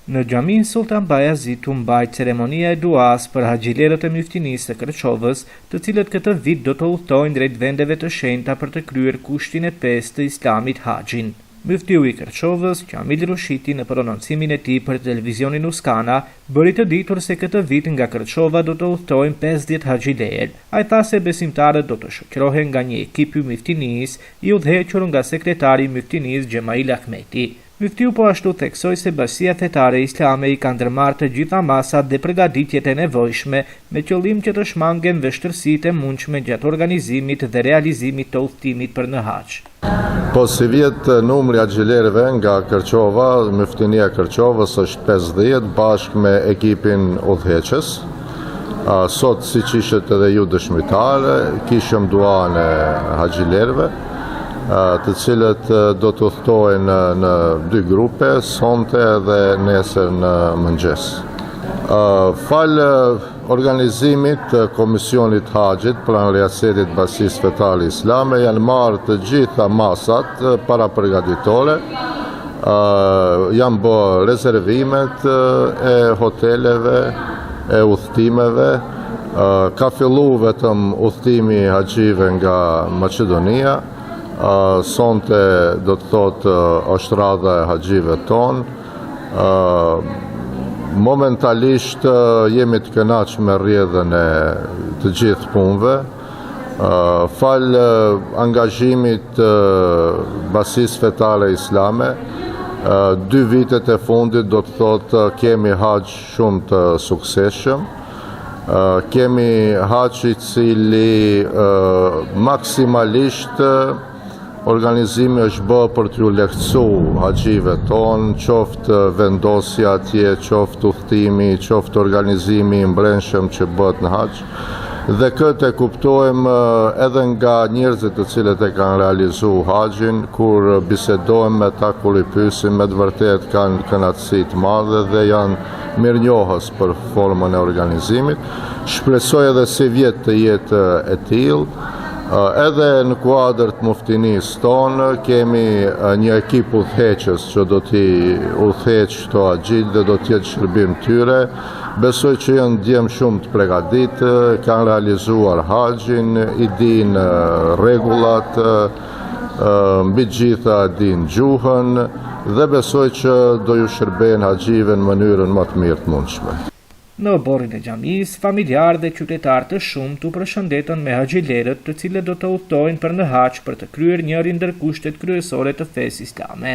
Në xhamin Sultan Bayazit u mbajt ceremonia e duas për haxhilerët e Myftinisë së Kërçovës, të cilët këtë vit do të udhtojnë drejt vendeve të shenjta për të kryer kushtin e 5 të Islamit haxhin. Myftiu i Kërçovës, Kamil Rushiti, në prononcimin e tij për televizionin Uskana, bëri të ditur se këtë vit nga Kërçova do të udhtojnë 50 haxhilerë. Ai tha se besimtarët do të shoqërohen nga një ekip i Myftinisë, i udhëhequr nga sekretari i Myftinisë Xhemail Ahmeti. Myftiu po ashtu theksoi se Bashkia Fetare Islame i ka ndërmarrë të gjitha masat dhe përgatitjet e nevojshme me qëllim që të shmangen vështirësitë e mundshme gjatë organizimit dhe realizimit të udhëtimit për në haxh. Po si vjet numri haxhilerëve nga Kërçova, Myftinia e Kërçovës është 50 bashkë me ekipin udhëheqës. Sot, siç ishit edhe ju dëshmitarë, kishëm duan e haxhilerëve, të cilët do të udhtojnë në 2 grupe, sonte dhe nesër në mëngjes. Falë organizimit të Komisionit Haxhit pranë Riasetit Bashkisë Fetare Islame janë marrë të gjitha masat para përgatitore, janë bërë rezervimet e hoteleve, e udhëtimeve, ka fillu vetëm udhëtimi haxhive nga Maqedonia. Sonte do të thotë është radha e haxhive tonë. Momentalisht jemi të kënaqur me rrjedhën e të gjithë punëve. Fal angazhimit të Bashkisë Fetare Islame, 2 vitet e fundit do të thotë kemi haxh shumë të suksesshëm. Kemi haxh i cili maksimalisht organizimi është bërë për t'ju lehtësuar haxhive tonë, qoftë vendosja atje, qoftë udhëtimi, qoftë organizimi i mbrëmshëm që bëhet në haxh. Dhe këtë e kuptojmë edhe nga njerëzit të cilët e kanë realizuar haxhin, kur bisedojmë me ta, kur i pyesim, me të vërtetë kanë kënaqësi të madhe dhe janë mirënjohës për formën e organizimit. Shpresoj edhe si vjet të jetë e tillë. Edhe në kuadër të muftinisë tonë kemi një ekip udhëheqës që do t'i udhëheq këto haxhit dhe do t'jetë shërbim tyre. Besoj që janë djemë shumë të përgatitur, kanë realizuar haxhin, i dinë rregullat, mbi gjitha dinë gjuhën dhe besoj që do ju shërbejnë haxhive në mënyrën më të mirë të mundshme. Në oborrin e xhamisë, familjarë dhe qytetarë të shumtë u përshëndetën me haxhilerët, të cilët do të udhtojnë për në haxh për të kryer njërin ndër kushtet kryesore të fesë islame.